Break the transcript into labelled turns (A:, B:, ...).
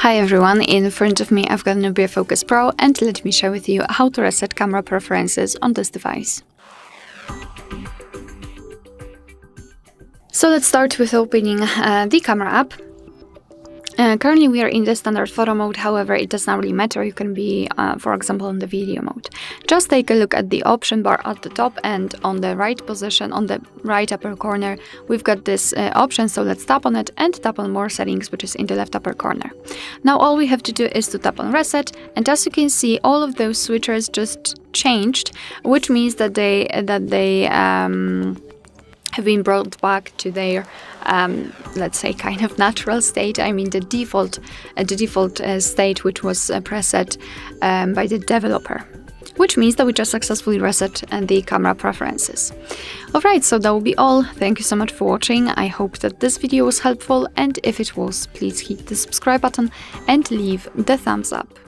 A: Hi everyone, in front of me I've got Nubia Focus Pro and let me share with you how to reset camera preferences on this device. So let's start with opening the camera app. Currently we are in the standard photo mode, however it does not really matter, you can be for example in the video mode. Just take a look at the option bar at the top, and on the right position, on the right upper corner, we've got this option, so let's tap on it and tap on more settings, which is in the left upper corner. Now all we have to do is to tap on reset, and as you can see all of those switchers just changed, which means that they have been brought back to their, let's say, kind of natural state. I mean, the default state, which was preset by the developer, which means that we just successfully reset the camera preferences. Alright, so that will be all. Thank you so much for watching. I hope that this video was helpful, and if it was, please hit the subscribe button and leave the thumbs up.